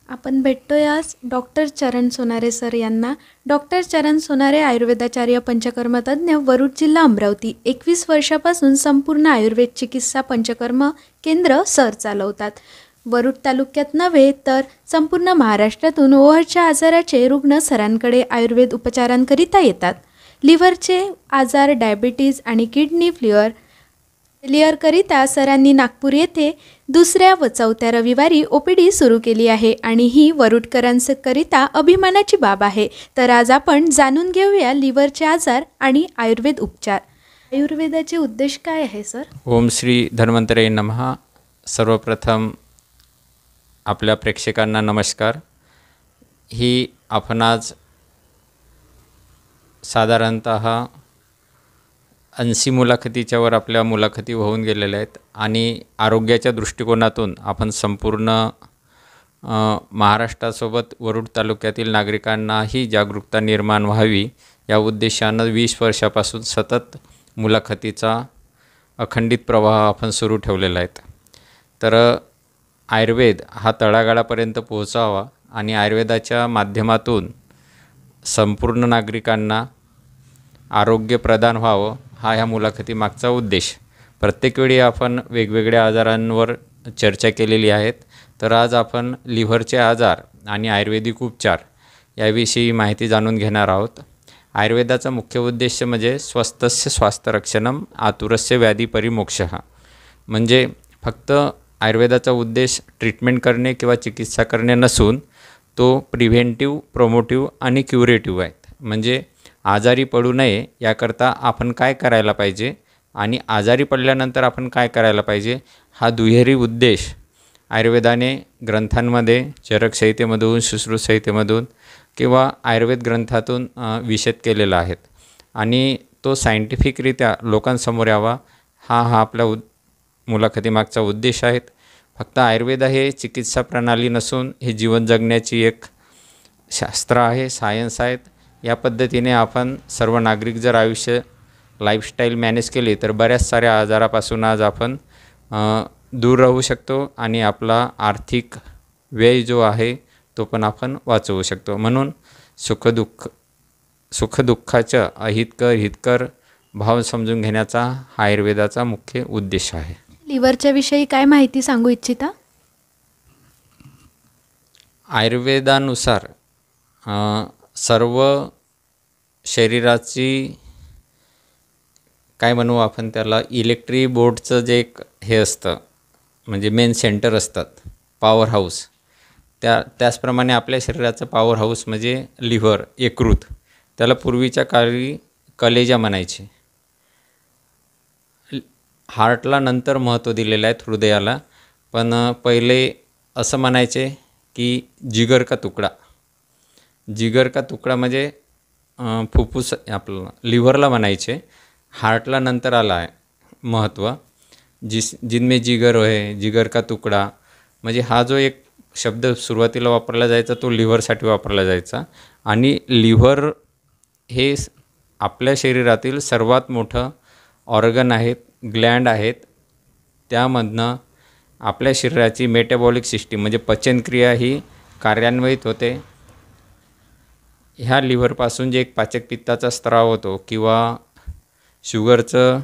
आपण भेटतोय आज डॉक्टर चरण सोनारे सर यांना. डॉक्टर चरण सोनारे आयुर्वेदाचार्य पंचकर्म तज्ज्ञ, वरुड जिल्हा अमरावती. 21 वर्षापासून संपूर्ण आयुर्वेद चिकित्सा पंचकर्म केंद्र सर चालवतात. वरुड तालुक्यात नव्हे तर संपूर्ण महाराष्ट्रातून ओहळच्या आजाराचे रुग्ण सरांकडे आयुर्वेद उपचारांकरिता येतात. लिव्हरचे आजार, डायबिटीज आणि किडनी फेलियरकरिता सरांनी नागपूर येथे 2ऱ्या व 4थ्या रविवारी OPD सुरू केली आहे आणि ही वरुडकरांकरिता अभिमानाची बाब आहे. तर आज आपण जाणून घेऊया लिव्हरचे आजार आणि आयुर्वेद उपचार. आयुर्वेदाचे उद्देश काय आहे सर? ओम श्री धन्वंतरे नमः. सर्वप्रथम आपल्या प्रेक्षकांना नमस्कार. ही आपण आज साधारणतः 80 मुलाखतीच्यावर आपल्या मुलाखती होऊन गेलेल्या आहेत आणि आरोग्याच्या दृष्टिकोनातून आपण संपूर्ण महाराष्ट्रासोबत वरुड तालुक्यातील नागरिकांनाही जागरूकता निर्माण व्हावी या उद्देशानं 20 वर्षापासून सतत मुलाखतीचा अखंडित प्रवाह आपण सुरू ठेवलेला आहे. तर आयुर्वेद हा तळागाळापर्यंत पोहोचावा आणि आयुर्वेदाच्या माध्यमातून संपूर्ण नागरिकांना आरोग्य प्रदान व्हावं हा ह्या मुलाखतीमागचा उद्देश. प्रत्येक वेळी आपण वेगवेगळ्या आजारांवर चर्चा केलेली आहेत. तर आज आपण लिव्हरचे आजार आणि आयुर्वेदिक उपचार याविषयी माहिती जाणून घेणार आहोत. आयुर्वेदाचा मुख्य उद्देश म्हणजे स्वस्थस्य स्वास्थ्यरक्षणम आतुरस्य व्याधी परिमोक्षः. म्हणजे फक्त आयुर्वेदाचा उद्देश ट्रीटमेंट करणे किंवा चिकित्सा करणे नसून तो प्रिव्हेंटिव्ह, प्रोमोटिव्ह आणि क्युरेटिव्ह आहेत. म्हणजे आजारी पडू नये याकरता आपण काय करायला पाहिजे आणि आजारी पडल्यानंतर आपण काय करायला पाहिजे हा दुहेरी उद्देश आयुर्वेदाने ग्रंथांमध्ये, चरक संहितेमधून, शुश्रुत संहितेमधून किंवा आयुर्वेद ग्रंथातून विशद केलेला आहे आणि तो सायंटिफिकरित्या लोकांसमोर यावा हा आपल्या मुलाखतीमागचा उद्देश आहे. फक्त आयुर्वेद हे चिकित्सा प्रणाली नसून हे जीवन जगण्याची एक शास्त्र आहे, सायन्स आहेत. या पद्धतीने आपण सर्व नागरिक जर लाईफस्टाईल मॅनेज केली तर बऱ्याच साऱ्या आजारापासून आज आपण दूर राहू शकतो आणि आपला आर्थिक व्यय जो आहे तो पण आपण वाचवू शकतो. म्हणून सुखदुःखाचं हितकर भाव समजून घेण्याचा हा आयुर्वेदाचा मुख्य उद्देश आहे. लिव्हरच्या विषयी काय माहिती सांगू इच्छिता? आयुर्वेदानुसार सर्व शरीराची काय म्हणू आपण त्याला इलेक्ट्रिक बोर्डचं जे एक हे असतं म्हणजे मेन सेंटर असतात, पॉवर हाऊस, त्याचप्रमाणे आपल्या शरीराचं पॉवर हाऊस म्हणजे लिव्हर, यकृत, त्याला पूर्वीच्या काळी कलेजा म्हणायचे. हार्टला नंतर महत्त्व दिलेलं आहे, हृदयाला. पण पहिले असं म्हणायचे की जिगर का तुकडा म्हणजे फुफ्फुस आपलं लिव्हरला म्हणायचे. हार्टला नंतर आला आहे महत्त्व. जिनमें जिगर आहे, जिगर का तुकडा म्हणजे हा जो एक शब्द सुरुवातीला वापरला जायचा तो लिव्हरसाठी वापरला जायचा. आणि लिव्हर हे आपल्या शरीरातील सर्वात मोठं ऑर्गन आहेत, ग्लँड आहेत. त्यामधनं आपल्या शरीराची मेटाबॉलिक सिस्टीम म्हणजे पचनक्रिया ही कार्यान्वित होते. ह्या लिव्हरपासून जे एक पाचक पित्ताचा स्त्राव होतो किंवा शुगरचं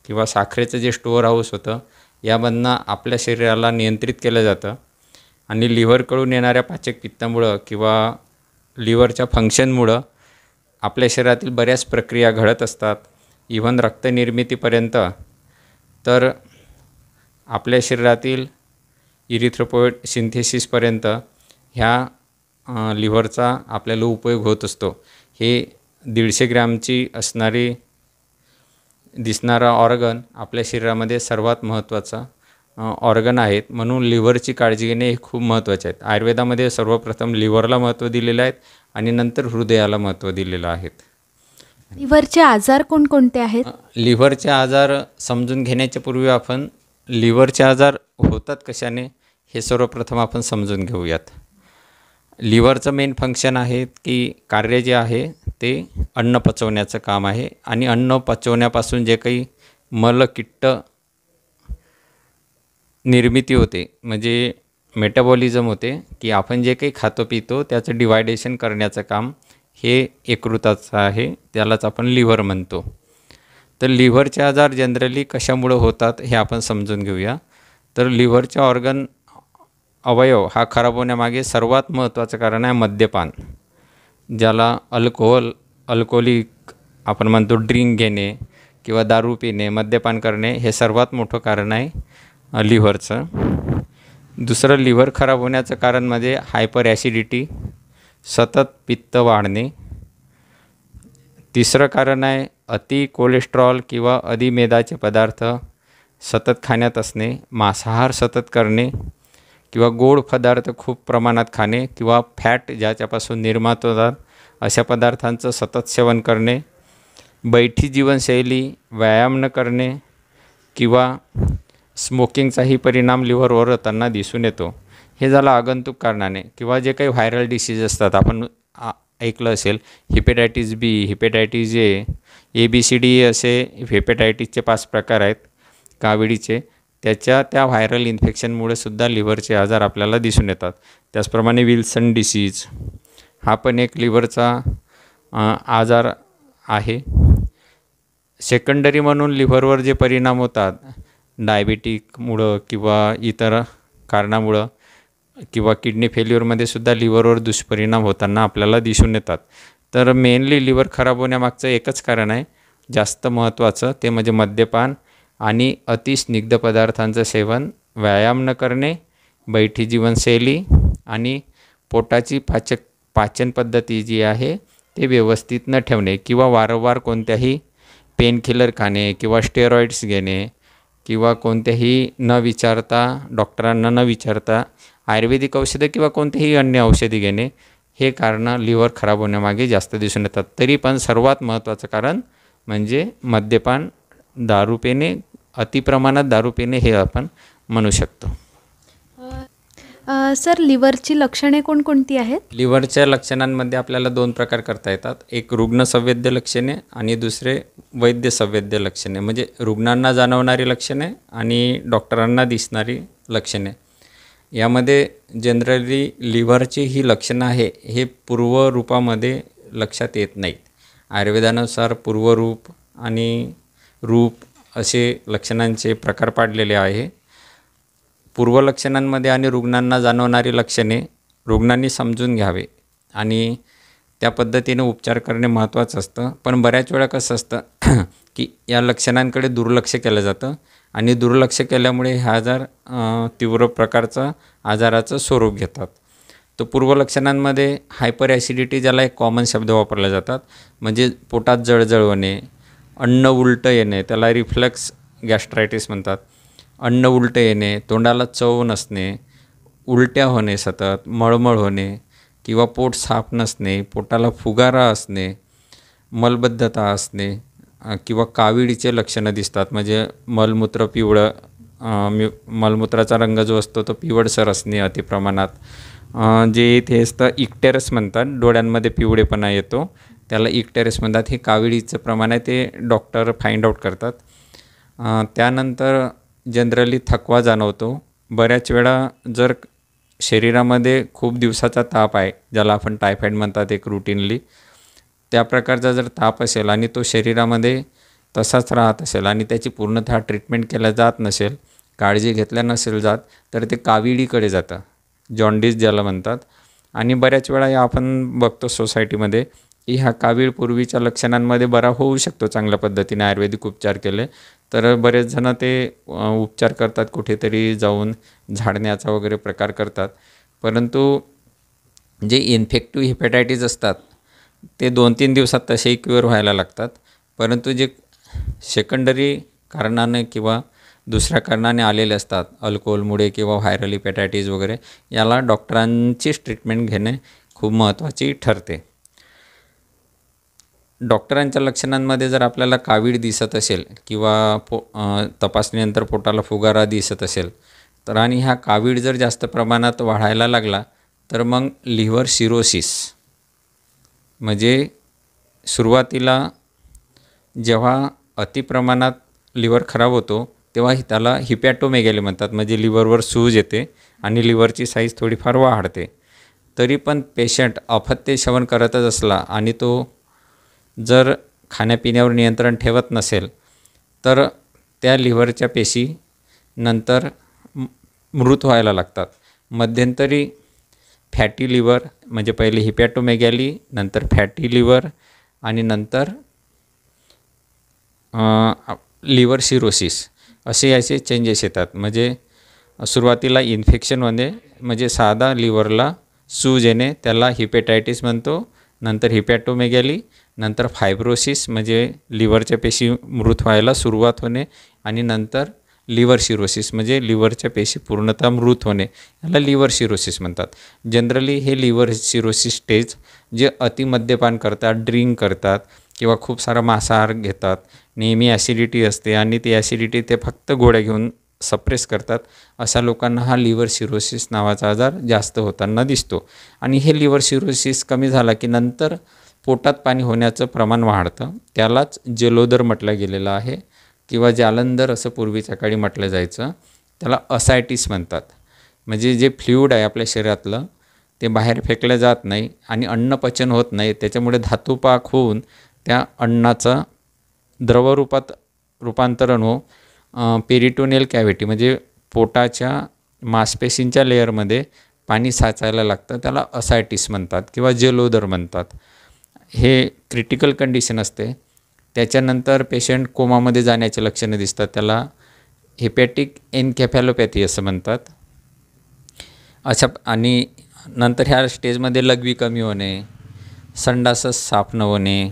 किंवा साखरेचं जे स्टोअर हाऊस होतं यामधनं आपल्या शरीराला नियंत्रित केलं जातं. आणि लिव्हरकडून येणाऱ्या पाचक पित्तामुळं किंवा लिव्हरच्या फंक्शनमुळं आपल्या शरीरातील बऱ्याच प्रक्रिया घडत असतात, इव्हन रक्तनिर्मितीपर्यंत. तर आपल्या शरीरातील इरिथ्रोपोएट सिंथेसिसपर्यंत ह्या लिव्हरचा आपल्याला उपयोग होत असतो. हे 150 ग्रॅमची दिसणारा ऑर्गन आपल्या शरीरामध्ये सर्वात महत्त्वाचा ऑर्गन आहेत. म्हणून लिव्हरची काळजी घेणे हे खूप महत्त्वाचे आहेत. आयुर्वेदामध्ये सर्वप्रथम लिव्हरला महत्त्व दिलेलं आहे आणि नंतर हृदयाला महत्त्व दिलेलं आहे. लिव्हरचे आजार कोणकोणते आहेत? लिव्हरचे आजार समजून घेण्याच्या पूर्वी आपण लिव्हरचे आजार होतात कशाने हे सर्वप्रथम आपण समजून घेऊयात. लिव्हरचं मेन फंक्शन आहे की कार्य जे आहे ते अन्न पचवण्याचं काम आहे. आणि अन्न पचवण्यापासून जे काही मलकिट्ट निर्मिती होते म्हणजे मेटाबॉलिझम होते, की आपण जे काही खातो पितो त्याचं डिवायडेशन करण्याचं काम हे यकृताचं आहे, त्यालाच आपण लिव्हर म्हणतो. तर लिव्हरचे आजार जनरली कशामुळं होतात हे आपण समजून घेऊया. तर लिव्हरच्या अवयव हा खराब होण्यामागे सर्वात महत्त्वाचं कारण आहे मद्यपान, ज्याला अल्कोहोलिक आपण म्हणतो. ड्रिंक घेणे किंवा दारू पिणे, मद्यपान करणे हे सर्वात मोठं कारण आहे लिव्हरचं. दुसरं लिव्हर खराब होण्याचं कारण म्हणजे हायपर ॲसिडिटी, सतत पित्त वाढणे. तिसरं कारण आहे अति कोलेस्ट्रॉल किंवा अधिमेदाचे पदार्थ सतत खाण्यात असणे, मांसाहार सतत करणे किंवा गोड पदार्थ खूप प्रमाणात खाणे किंवा फॅट ज्याच्यापासून निर्माण होतात अशा पदार्थांचं सतत सेवन करणे, बैठी जीवनशैली, व्यायाम न करणे किंवा स्मोकिंगचाही परिणाम लिव्हरवर होताना दिसून येतो. हे झालं आगंतुक कारणाने. किंवा जे काही व्हायरल डिसीज असतात, आपण ऐकलं असेल हिपॅटायटिस बी, हिपॅटायटिस ए, ABCD असे हेपॅटायटिसचे 5 प्रकार आहेत काविळीचे. त्या व्हायरल इन्फेक्शनमुळे सुद्धा लिव्हरचे आजार आपल्याला दिसून येतात. त्याचप्रमाणे विल्सन डिसीज हा पण एक लिव्हरचा आजार आहे. सेकंडरी म्हणून लिव्हरवर जे परिणाम होतात डायबिटिकमुळं किंवा इतर कारणामुळं किंवा किडनी फेल्युअरमध्ये सुद्धा लिव्हरवर दुष्परिणाम होताना आपल्याला दिसून येतात. तर मेनली लिव्हर खराब होण्यामागचं एकच कारण आहे जास्त महत्त्वाचं, ते म्हणजे मद्यपान आणि अतिस्निग्ध पदार्थांचं सेवन, व्यायाम न करणे, बैठी जीवनशैली आणि पोटाची पाचन पद्धती जी आहे ते व्यवस्थित न ठेवणे किंवा वारंवार कोणत्याही पेनकिलर खाणे किंवा स्टेरॉइड्स घेणे किंवा कोणत्याही न विचारता, डॉक्टरांना न विचारता आयुर्वेदिक औषधं किंवा कोणतेही अन्य औषधी घेणे हे कारणं लिव्हर खराब होण्यामागे जास्त दिसून येतात. तरी पण सर्वात महत्त्वाचं कारण म्हणजे मद्यपान, दारू पिणे, अतिप्रमाणात दारू पिणे हे आपण म्हणू शकतो. सर, लिव्हरची लक्षणे कोणकोणती आहेत? लिव्हरच्या लक्षणांमध्ये आपल्याला 2 प्रकार करता येतात. एक रुग्णसंवेद्य लक्षणे आणि दुसरे वैद्य संवेद्य लक्षणे. म्हणजे रुग्णांना जाणवणारी लक्षणे आणि डॉक्टरांना दिसणारी लक्षणे. यामध्ये जनरली लिव्हरची ही लक्षणं आहे हे पूर्वरूपामध्ये लक्षात येत नाहीत. आयुर्वेदानुसार पूर्वरूप आणि रूप असे लक्षणांचे प्रकार पाडलेले आहे. पूर्वलक्षणांमध्ये आणि रुग्णांना जाणवणारी लक्षणे रुग्णांनी समजून घ्यावे आणि त्या पद्धतीने उपचार करणे महत्त्वाचं असतं. पण बऱ्याच वेळा कसं असतं की या लक्षणांकडे दुर्लक्ष केलं जातं आणि दुर्लक्ष केल्यामुळे हे आजार तीव्र प्रकारचा आजाराचं स्वरूप घेतात. तर पूर्वलक्षणांमध्ये हायपर ॲसिडिटी, ज्याला एक कॉमन शब्द वापरले जातात, म्हणजे पोटात जळजळ होणे, अन्न उलटं येणे, त्याला रिफ्लक्स गॅस्ट्रायटिस म्हणतात. अन्न उलटं येणे, तोंडाला चव नसणे, उलट्या होणे, सतत मळमळ होणे किंवा पोट साफ नसणे, पोटाला फुगारा असणे, मलबद्धता असणे किंवा काविळीचे लक्षणं दिसतात. म्हणजे मलमूत्र पिवळं, मलमूत्राचा रंग जो असतो तो पिवळसर असणे अतिप्रमाणात. जे इथे असतं इक्टेरस म्हणतात, डोळ्यांमध्ये पिवळेपणा येतो, त्याला इक्टेरस म्हणतात. हे काविळीचं प्रमाण आहे, ते डॉक्टर फाइंड आउट करतात. त्यानंतर जनरली थकवा जाणवतो. बऱ्याच वेळा जर शरीरामध्ये खूप दिवसाचा ताप आहे, ज्याला आपण टायफॉईड म्हणतात एक रुटीनली, त्या प्रकारचा जर ताप असेल आणि तो शरीरामध्ये तसाच राहत असेल आणि त्याची पूर्णतः ट्रीटमेंट केल्या जात नसेल, काळजी घेतल्या नसेल जात, तर ते काविळीकडे जातं, जॉन्डिस ज्याला म्हणतात. आणि बऱ्याच वेळा या आपण बघतो सोसायटीमध्ये की ह्या कावीळ पूर्वीच्या लक्षणांमध्ये बरा होऊ शकतो चांगल्या पद्धतीने आयुर्वेदिक उपचार केले तर. बरेच जण ते उपचार करतात, कुठेतरी जाऊन झाडण्याचा वगैरे प्रकार करतात. परंतु जे इन्फेक्टिव्ह हिपॅटायटिस असतात ते 2-3 दिवसात तसेही क्युअर व्हायला लागतात. परंतु जे सेकंडरी कारणाने किंवा दुसऱ्या कारणाने आलेले असतात, अल्कोहोलमुळे किंवा व्हायरल हिपॅटायटिस वगैरे, याला डॉक्टरांचीच ट्रीटमेंट घेणे खूप महत्त्वाची ठरते. डॉक्टरांच्या लक्षणांमध्ये जर आपल्याला कावीळ दिसत असेल किंवा तपासणीनंतर पोटाला फुगारा दिसत असेल तर, आणि ह्या कावीळ जर जास्त प्रमाणात वाढायला लागला तर मग लिव्हर सिरोसिस, म्हणजे सुरुवातीला जेव्हा अतिप्रमाणात लिव्हर खराब होतो तेव्हा त्याला हिपॅटोमेगॅली म्हणतात, म्हणजे लिव्हरवर सूज येते आणि लिव्हरची साईज थोडीफार वाढते. तरी पण पेशंट अपत्य सेवन करतच असला आणि तो जर खाण्यापिण्यावर नियंत्रण ठेवत नसेल तर त्या लिव्हरच्या पेशी नंतर मृत व्हायला लागतात. मध्यंतरी फॅटी लिव्हर, म्हणजे पहिले हिपॅटोमेगॅली, नंतर फॅटी लिव्हर आणि नंतर लिव्हर सिरोसिस असे याचे चेंजेस येतात. म्हणजे सुरुवातीला इन्फेक्शन होणे, म्हणजे साधा लिव्हरला सूज येणे, त्याला हिपॅटायटिस म्हणतो. नंतर हिपॅटोमेगॅली, नंतर फायब्रोसिस म्हणजे लिव्हरच्या पेशी मृत व्हायला सुरुवात होणे आणि नंतर लिव्हर सिरोसिस म्हणजे लिव्हरच्या पेशी पूर्णतः मृत होणे, याला लिव्हर सिरोसिस म्हणतात. जनरली हे लिव्हर सिरोसिस स्टेज जे अतिमद्यपान करतात, ड्रिंक करतात किंवा खूप सारा मांसाहार घेतात, नेहमी ॲसिडिटी असते आणि ती ॲसिडिटी ते फक्त गोळ्या घेऊन सप्रेस करतात, अशा लोकांना हा लिव्हर सिरोसिस नावाचा आजार जास्त होताना दिसतो. आणि हे लिव्हर सिरोसिस कमी झाला की नंतर पोटात पाणी होण्याचं प्रमाण वाढतं. त्यालाच जलोदर म्हटलं गेलेलं आहे किंवा जालंधर असं पूर्वीच्या काळी म्हटलं जायचं. त्याला असायटिस म्हणतात. म्हणजे जे फ्लुईड आहे आपल्या शरीरातलं ते बाहेर फेकलं जात नाही आणि अन्नपचन होत नाही, त्याच्यामुळे धातुपाक होऊन त्या अन्नाचं द्रवरूपात रूपांतरण हो पेरिटोनियल कॅव्हिटी म्हणजे पोटाच्या मांसपेशींच्या लेअरमध्ये पाणी साचायला लागतं, त्याला असायटिस म्हणतात किंवा जलोदर म्हणतात. हे क्रिटिकल कंडिशन असते. त्याच्यानंतर पेशंट कोमामध्ये जाण्याचे लक्षणं दिसतात, त्याला हेपॅटिक एन्केफॅलोपॅथी असं म्हणतात. आणि नंतर ह्या स्टेजमध्ये लघवी कमी होणे, संडास साफ न होणे,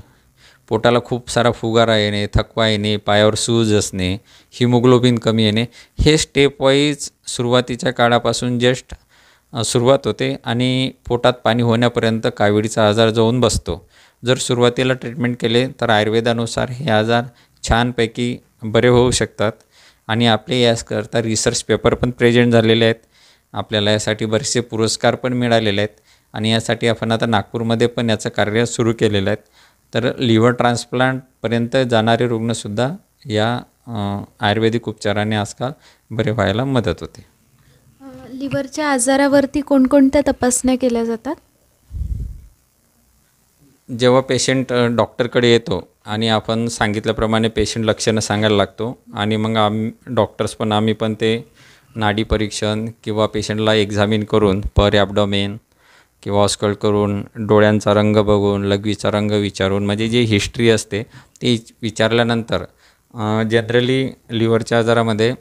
पोटाला खूप सारा फुगारा येणे, थकवा येणे, पायावर सूज असणे, हिमोग्लोबिन कमी येणे, हे स्टेप वाईज सुरुवातीच्या काळापासून जस्ट सुरुवात होते आणि पोटात पाणी होण्यापर्यंत काविळीचा आजार जाऊन बसतो. जर सुरुवातीला ट्रीटमेंट केले तर आयुर्वेदानुसार हे आजार छानपैकी बरे होऊ शकतात. आणि आपले याकरता रिसर्च पेपर पण प्रेझेंट झालेले आहेत. आपल्याला यासाठी बरेचसे पुरस्कार पण मिळालेले आहेत आणि यासाठी आपण आता नागपूरमध्ये पण याचं कार्य सुरू केलेलं आहे. तर लिव्हर ट्रान्सप्लांटपर्यंत जाणारे रुग्णसुद्धा या आयुर्वेदिक उपचाराने आजकाल बरे व्हायला मदत होते. लिव्हरच्या आजारावरती कोणकोणत्या तपासण्या केल्या जातात? जेव्हा पेशंट डॉक्टरकडे येतो आणि आपण सांगितल्याप्रमाणे पेशंट लक्षणं सांगायला लागतो आणि मग डॉक्टर्स पण आम्ही पण ते नाडी परीक्षण किंवा पेशंटला एक्झामिन करून पर ॲबडॉमेन किंवा ऑस्कल्ट करून डोळ्यांचा रंग बघून लघवीचा रंग विचारून म्हणजे जी हिस्ट्री असते ती विचारल्यानंतर जनरली लिव्हरच्या आजारामध्ये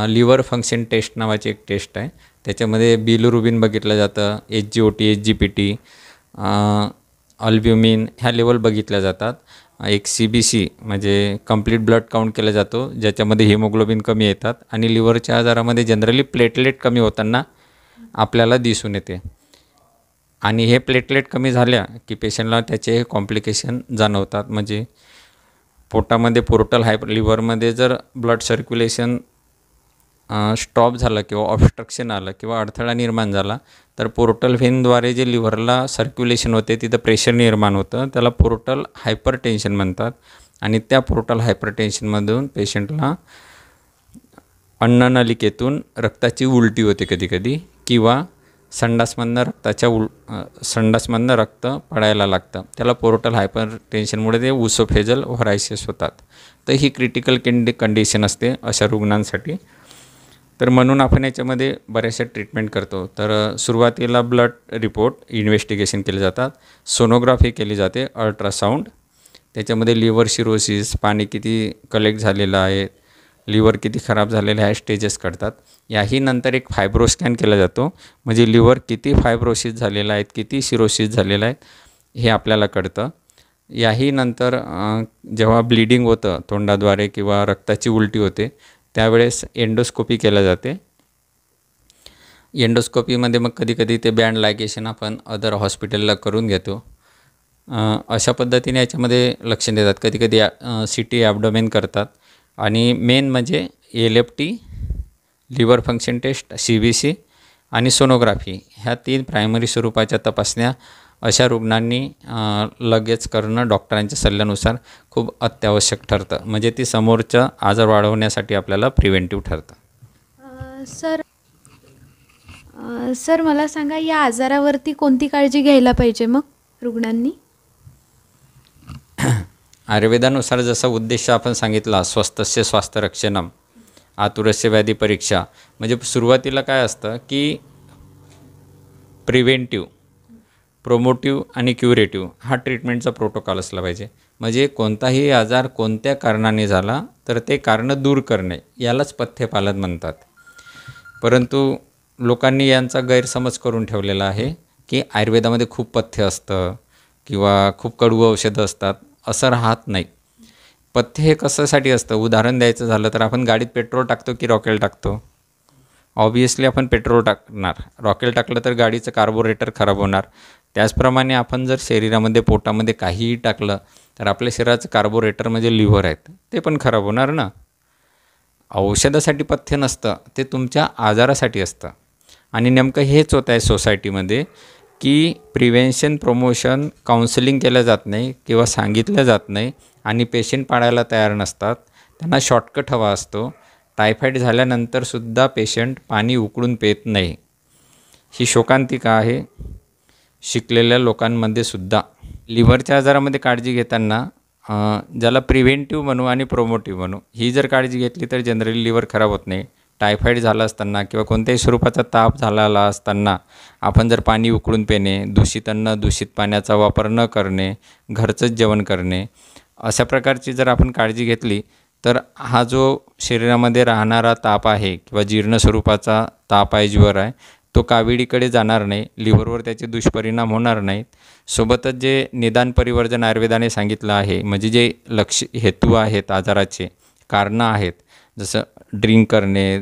लिव्हर फंक्शन टेस्ट नावाची एक टेस्ट आहे. त्याच्यामध्ये बिलिरुबिन बघितलं जातं, SGOT, SGPT, अल्ब्युमिन ह्या लेवल बघितल्या जातात. एक CBC म्हणजे कंप्लीट ब्लड काउंट केला जातो, ज्याच्यामध्ये हिमोग्लोबिन कमी येतात आणि लिव्हरच्या आजारामध्ये जनरली प्लेटलेट कमी होताना आपल्याला दिसून येते. आणि हे प्लेटलेट कमी झाल्या की पेशंटला त्याचे कॉम्प्लिकेशन जाणवतात. म्हणजे पोटामध्ये पोर्टल लिव्हरमध्ये जर ब्लड सर्क्युलेशन स्टॉप झालं किंवा ऑब्स्ट्रक्शन आलं किंवा अडथळा निर्माण झाला तर पोर्टल व्हेनद्वारे जे लिव्हरला सर्क्युलेशन होते तिथं प्रेशर निर्माण होतं, त्याला पोर्टल हायपरटेन्शन म्हणतात. आणि त्या पोर्टल हायपरटेन्शनमधून पेशंटला अन्ननलिकेतून रक्ताची उलटी होते कधीकधी किंवा संडासमधनं रक्त पडायला लागतं, त्याला पोर्टल हायपरटेन्शनमुळे ते उसोफेजल व्हरायसिस होतात. तर ही क्रिटिकल कंडिशन असते अशा रुग्णांसाठी. तर म्हणून आपण याच्यामध्ये बऱ्याचशा ट्रीटमेंट करतो. तर सुरुवातीला ब्लड रिपोर्ट इन्व्हेस्टिगेशन केले जातात, सोनोग्राफी केली जाते, अल्ट्रासाऊंड, त्याच्यामध्ये लिव्हर सिरोसिस, पाणी किती कलेक्ट झालेलं आहे, लिव्हर किती खराब झालेलं आहे, स्टेजेस कळतात. याही नंतर एक फायब्रोस्कॅन केला जातो, म्हणजे लिव्हर किती फायब्रोसिस झालेलं आहे, किती सिरोसिस झालेलं आहे हे आपल्याला कळतं. याही नंतर जेव्हा ब्लिडिंग होतं तोंडाद्वारे किंवा रक्ताची उलटी होते त्यावेळेस एंडोस्कोपी केल्या जाते. एंडोस्कोपीमध्ये मग कधीकधी ते बँड लायगेशन आपण अदर हॉस्पिटलला करून घेतो. अशा पद्धतीने याच्यामध्ये लक्ष देतात. कधीकधी CT ॲबडोमेन करतात आणि मेन म्हणजे LFT liver function test, CBC आणि सोनोग्राफी ह्या 3 प्रायमरी स्वरूपाच्या तपासण्या अशा रुग्णांनी लगेच करणं डॉक्टरांच्या सल्ल्यानुसार खूप अत्यावश्यक ठरतं. म्हणजे ती समोरचा आजार वाढवण्यासाठी आपल्याला प्रिव्हेंटिव्ह ठरतं. सर सर मला सांगा, या आजारावरती कोणती काळजी घ्यायला पाहिजे मग रुग्णांनी? आयुर्वेदानुसार जसा उद्देश आपण सांगितला, स्वस्थस्य स्वास्थ्य रक्षणम, आतुरस्य व्याधी परीक्षा, म्हणजे सुरुवातीला काय असतं की प्रिव्हेंटिव्ह, प्रोमोटिव्ह आणि क्युरेटिव्ह हा ट्रीटमेंटचा प्रोटोकॉल असला पाहिजे. म्हणजे कोणताही आजार कोणत्या कारणाने झाला तर ते कारणं दूर करणे यालाच पथ्यपालन म्हणतात. परंतु लोकांनी यांचा गैरसमज करून ठेवलेला आहे की आयुर्वेदामध्ये खूप पथ्य असतं किंवा खूप कडू औषधं असतात. असं राहत नाही. पथ्य हे कशासाठी असतं? उदाहरण द्यायचं झालं तर आपण गाडीत पेट्रोल टाकतो की रॉकेल टाकतो? ऑब्व्हियसली आपण पेट्रोल टाकणार. रॉकेल टाकलं तर गाडीचं कार्बोरेटर खराब होणार. त्याचप्रमाणे आपण जर शरीरामध्ये पोटामध्ये काहीही टाकलं तर आपल्या शरीराचं कार्बोरेटर म्हणजे लिव्हर आहेत, ते पण खराब होणार ना. औषधासाठी पथ्य नसतं, ते तुमच्या आजारासाठी असतं. आणि नेमकं हेच होतं आहे सोसायटीमध्ये की प्रिव्हेन्शन, प्रमोशन, काउन्सिलिंग केलं जात नाही किंवा सांगितलं जात नाही आणि पेशंट पाळायला तयार नसतात. त्यांना शॉर्टकट हवा असतो. टायफॉईड झाल्यानंतरसुद्धा पेशंट पाणी उकळून पित नाही. ही शोकांतिका आहे शिकलेल्या लोकांमध्ये सुद्धा. लिव्हरच्या आजारामध्ये काळजी घेताना ज्याला प्रिव्हेंटिव्ह म्हणू आणि प्रोमोटिव्ह म्हणू, ही जर काळजी घेतली तर जनरली लिव्हर खराब होत नाही. टायफॉईड झाला असताना किंवा कोणत्याही स्वरूपाचा ताप झालेला असताना आपण जर पाणी उकळून पिणे, दूषित अन्न, दूषित पाण्याचा वापर न करणे, घरचंच जेवण करणे, अशा प्रकारची जर आपण काळजी घेतली तर हा जो शरीरामध्ये राहणारा ताप आहे किंवा जीर्ण स्वरूपाचा ताप आहे, ज्वर आहे, तो काविळीकडे जाणार नाही, लिव्हरवर त्याचे दुष्परिणाम होणार नाहीत. सोबतच जे निदान परिवर्जन आयुर्वेदाने सांगितलं आहे, म्हणजे जे हेतू आहेत आजाराचे, कारणं आहेत, जसं ड्रिंक करणे,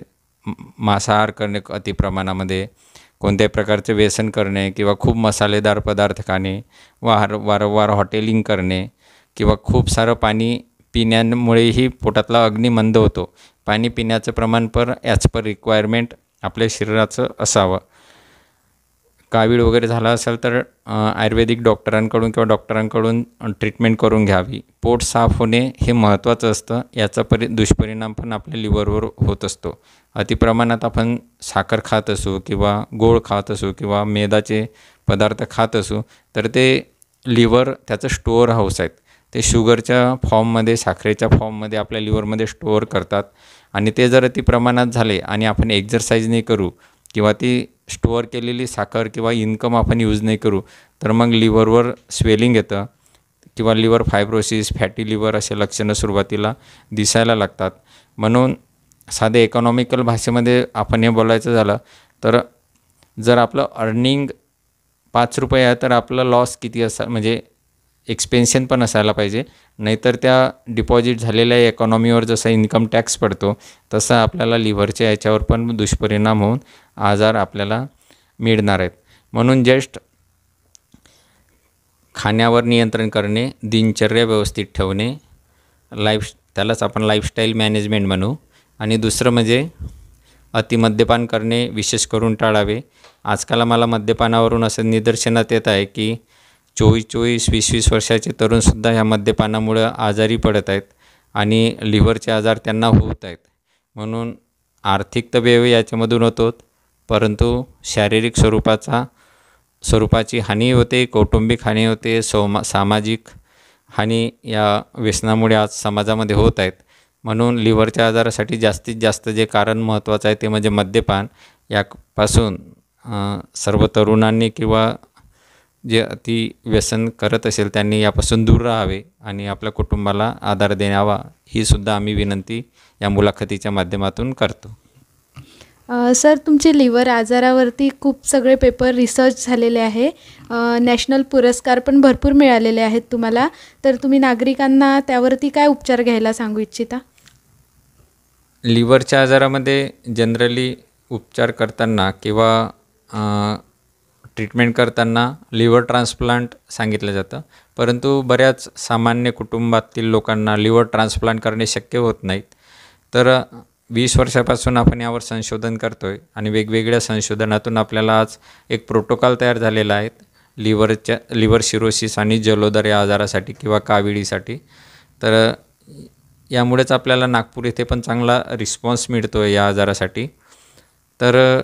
मांसाहार करणे अतिप्रमाणामध्ये, कोणत्याही प्रकारचे व्यसन करणे किंवा खूप मसालेदार पदार्थ खाणे, वारंवार हॉटेलिंग करणे किंवा खूप सारं पाणी पिण्यामुळेही पोटातला अग्नी मंद होतो. पाणी पिण्याचं प्रमाण ॲज पर रिक्वायरमेंट आपल्या शरीराचं असावं. कावीळ वगैरे झाला असेल तर आयुर्वेदिक डॉक्टरांकडून किंवा डॉक्टरांकडून ट्रीटमेंट करून घ्यावी. पोट साफ होणे हे महत्त्वाचं असतं. याचा दुष्परिणाम पण आपल्या लिव्हरवर होत असतो. अतिप्रमाणात आपण साखर खात असू किंवा गोड खात असू किंवा मैद्याचे पदार्थ खात असू तर ते लिव्हर त्याचं स्टोअर हाऊस आहेत. ते शुगरच्या फॉर्ममध्ये, साखरेच्या फॉर्ममध्ये आपल्या लिव्हरमध्ये स्टोअर करतात. आणि ते जर अतिप्रमाणात झाले आणि आपण एक्झरसाईज नाही करू किंवा ती स्टोअर केलेली साखर किंवा इन्कम आपण यूज नाही करू तर मग लिव्हरवर स्वेलिंग येतं किंवा लिव्हर फायब्रोसिस, फॅटी लिव्हर असे लक्षणं सुरुवातीला दिसायला लागतात. म्हणून साधे इकॉनॉमिकल भाषेमध्ये आपण हे बोलायचं झालं तर जर आपलं अर्निंग 5 रुपये आहे तर आपलं लॉस किती म्हणजे एक्सपेन्शन पण असायला पाहिजे. नाहीतर त्या डिपॉझिट झालेल्या इकॉनॉमीवर जसा इन्कम टॅक्स पडतो तसा आपल्याला लिव्हरच्या याच्यावर पण दुष्परिणाम होऊन आजार आपल्याला मिळणार आहेत. म्हणून जस्ट खाण्यावर नियंत्रण करणे, दिनचर्या व्यवस्थित ठेवणे, त्यालाच आपण लाईफस्टाईल मॅनेजमेंट म्हणू. आणि दुसरं म्हणजे अतिमद्यपान करणे विशेष करून टाळावे. आजकाल मला मद्यपानावरून असं निदर्शनात येत आहे की 24-24, 20-20 वर्षाचे तरुणसुद्धा ह्या मद्यपानामुळं आजारी पडत आहेत आणि लिव्हरचे आजार त्यांना होत आहेत. म्हणून आर्थिक तर व्यय याच्यामधून होतो, परंतु शारीरिक स्वरूपाची हानी होते, कौटुंबिक हानी होते, सामाजिक हानी या व्यसनामुळे आज समाजामध्ये होत आहेत. म्हणून लिव्हरच्या आजारासाठी जास्तीत जास्त जे कारण महत्त्वाचं आहे ते म्हणजे मद्यपान. यापासून सर्व तरुणांनी किंवा जे अति व्यसन करत असेल त्यांनी यापासून दूर राहावे आणि आपल्या कुटुंबाला आधार द्यावा, ही सुद्धा आम्ही विनंती या मुलाखतीच्या माध्यमातून करतो. सर, तुमचे लिव्हर आजारावरती खूप सगळे पेपर रिसर्च झालेले आहे. नॅशनल पुरस्कार पण भरपूर मिळालेले आहेत तुम्हाला. तर तुम्ही नागरिकांना त्यावरती काय उपचार घ्यायला सांगू इच्छिता? लिव्हरच्या आजारामध्ये जनरली उपचार करताना किंवा ट्रीटमेंट करताना लिव्हर ट्रान्सप्लांट सांगितलं जातं. परंतु बऱ्याच सामान्य कुटुंबातील लोकांना लिव्हर ट्रान्सप्लांट करणे शक्य होत नाहीत. तर 20 वर्षापासून आपण यावर संशोधन करतो आहे आणि वेगवेगळ्या संशोधनातून आपल्याला आज एक प्रोटोकॉल तयार झालेला आहे लिव्हर सिरोसिस आणि जलोदर या आजारासाठी किंवा काविळीसाठी. तर यामुळेच आपल्याला नागपूर येथे पण चांगला रिस्पॉन्स मिळतो आहे या आजारासाठी. तर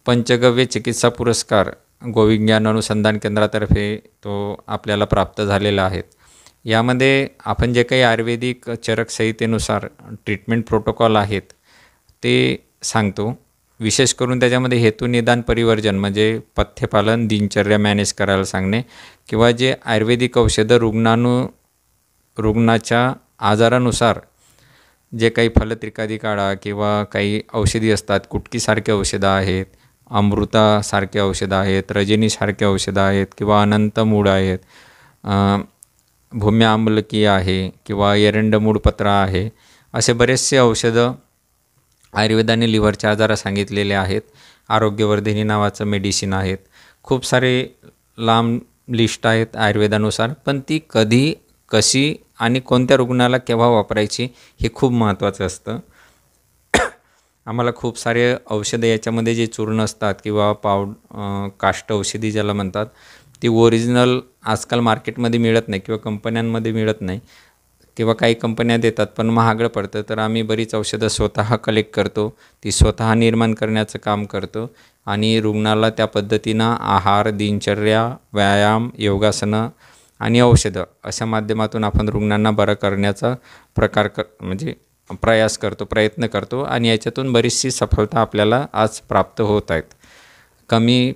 पंचगव्य चिकित्सा पुरस्कार गोविज्ञान अनुसंधान केंद्रातर्फे तो आपल्याला प्राप्त झालेला आहे. यामध्ये आपण जे काही आयुर्वेदिक चरक संहितेनुसार ट्रीटमेंट प्रोटोकॉल आहेत ते सांगतो. विशेष करून त्याच्यामध्ये हेतू निदान परिवर्जन म्हणजे पथ्यपालन दिनचर्या मॅनेज करायला सांगणे किंवा जे आयुर्वेदिक औषधं रुग्णाच्या आजारानुसार जे काही फलत्रिकादी काढा किंवा काही औषधी असतात, कुटकीसारखे औषधं आहेत, अमृतासारखे औषधं आहेत, रजनीसारखे औषधं आहेत किंवा अनंत मूळ आहेत, भूम्या आम्लकी आहे किंवा एरंड मूळपत्र आहे, असे बरेचसे औषधं आयुर्वेदाने लिव्हरच्या आजारा सांगितलेले आहेत. आरोग्यवर्धिनी नावाचं मेडिसिन आहेत. खूप सारे लांब लिस्ट आहेत आयुर्वेदानुसार, पण ती कधी कशी आणि कोणत्या रुग्णाला केव्हा वापरायची हे खूप महत्त्वाचं असतं. आम्हाला खूप सारे औषधं याच्यामध्ये जे चूर्ण असतात किंवा काष्ट औषधी ज्याला म्हणतात ती ओरिजिनल आजकाल मार्केटमध्ये मिळत नाही किंवा कंपन्यांमध्ये मिळत नाही किंवा काही कंपन्या देतात पण महागडं पडतं. तर आम्ही बरीच औषधं स्वतः कलेक्ट करतो, ती स्वतः निर्माण करण्याचं काम करतो आणि रुग्णाला त्या पद्धतीनं आहार, दिनचर्या, व्यायाम, योगासनं आणि औषधं अशा माध्यमातून आपण रुग्णांना बरं करण्याचा प्रयत्न करतो आणि याच्यातून बरीचशी सफलता आपल्याला आज प्राप्त होत आहेत. कमी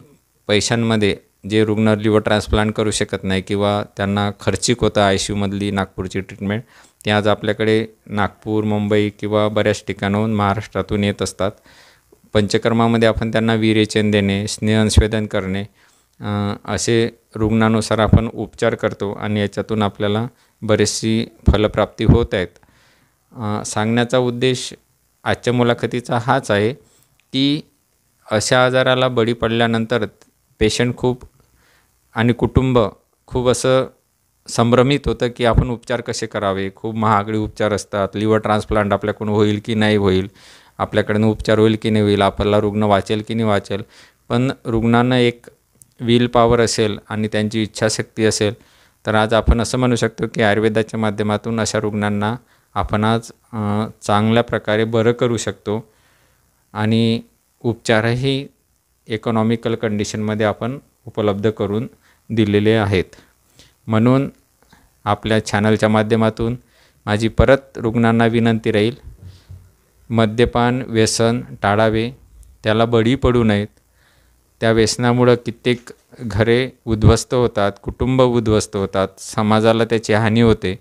पैशांमध्ये जे रुग्ण लिव्हर ट्रान्सप्लांट करू शकत नाही किंवा त्यांना खर्चिक होतं ICUमधली नागपूरची ट्रीटमेंट, ते आज आपल्याकडे नागपूर, मुंबई किंवा बऱ्याच ठिकाणाहून महाराष्ट्रातून येत असतात. पंचकर्मामध्ये आपण त्यांना विरेचन देणे, स्नेहसंवेदन करणे असे रुग्णानुसार आपण उपचार करतो आणि याच्यातून आपल्याला बरीचशी फलप्राप्ती होत आहेत. सांगण्याचा उद्देश आजच्या मुलाखतीचा हाच आहे की अशा आजाराला बळी पडल्यानंतर पेशंट खूप आणि कुटुंब खूप असं संभ्रमित होतं की आपण उपचार कसे करावे. खूप महागडे उपचार असतात. लिव्हर ट्रान्सप्लांट आपल्याकडून होईल की नाही होईल, आपल्याकडून उपचार होईल की नाही होईल, आपल्याला रुग्ण वाचेल की नाही वाचेल. पण रुग्णांना एक विल पॉवर असेल आणि त्यांची इच्छाशक्ती असेल तर आज आपण असं म्हणू शकतो की आयुर्वेदाच्या माध्यमातून अशा रुग्णांना आपण आज चांगल्या प्रकारे बरं करू शकतो आणि उपचारही इकॉनॉमिकल कंडिशनमध्ये आपण उपलब्ध करून दिलेले आहेत. म्हणून आपल्या चॅनलच्या माध्यमातून माझी परत रुग्णांना विनंती राहील, मद्यपान व्यसन टाळावे, त्याला बळी पडू नयेत. त्या व्यसनामुळं कित्येक घरे उद्ध्वस्त होतात, कुटुंब उद्ध्वस्त होतात, समाजाला त्याची हानी होते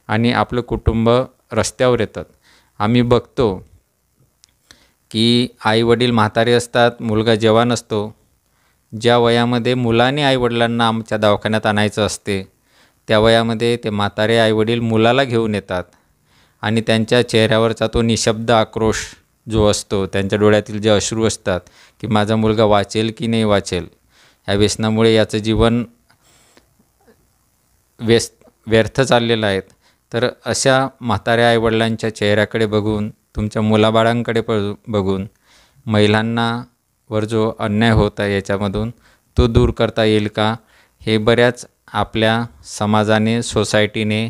आणि आपलं कुटुंब रस्त्यावर येतात. आम्ही बघतो की आईवडील म्हातारे असतात, मुलगा जवान असतो. ज्या वयामध्ये मुलाने आईवडिलांना आमच्या दवाखान्यात आणायचं असते त्या वयामध्ये ते म्हातारे आईवडील मुलाला घेऊन येतात आणि त्यांच्या चेहऱ्यावरचा तो निशब्द आक्रोश जो असतो, त्यांच्या डोळ्यातील जे अश्रू असतात की माझा मुलगा वाचेल की नाही वाचेल, ह्या व्यसनामुळे याचं जीवन व्यर्थ चाललेलं आहे. तर अशा म्हाताऱ्या आईवडिलांच्या चेहऱ्याकडे बघून, तुमच्या मुलाबाळांकडे बघून महिलांवर जो अन्याय होत आहे याच्यामधून तो दूर करता येईल का, हे बऱ्याच आपल्या समाजाने, सोसायटीने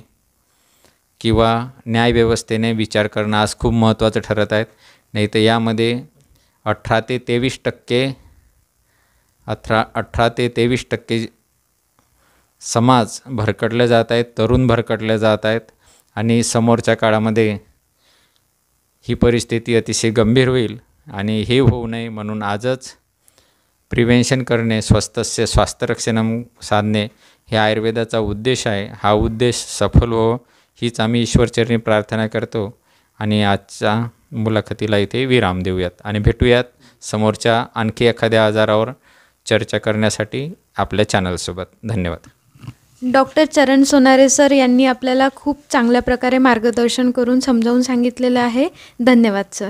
किंवा न्यायव्यवस्थेने विचार करणं आज खूप महत्त्वाचं ठरत आहेत. नाही तर यामध्ये 18 ते 23% समाज भरकटले जात आहेत, तरुण भरकटले जात आहेत आणि समोरच्या काळामध्ये ही परिस्थिती अतिशय गंभीर होईल आणि हे होऊ नये म्हणून आजच प्रिव्हेन्शन करणे, स्वस्तस्य स्वास्थ्यरक्षणं साधणे हे आयुर्वेदाचा उद्देश आहे. हा उद्देश सफल हो हीच आम्ही ईश्वरचरणी प्रार्थना करतो आणि आजच्या मुलाखतीला इथे विराम देऊयात आणि भेटूयात समोरच्या आणखी एखाद्या आजारावर चर्चा करण्यासाठी आपल्या चॅनलसोबत. धन्यवाद. डॉक्टर चरण सोनारे सर यांनी आपल्याला खूप चांगल्या प्रकारे मार्गदर्शन करून समजावून सांगितलेलं आहे. धन्यवाद सर.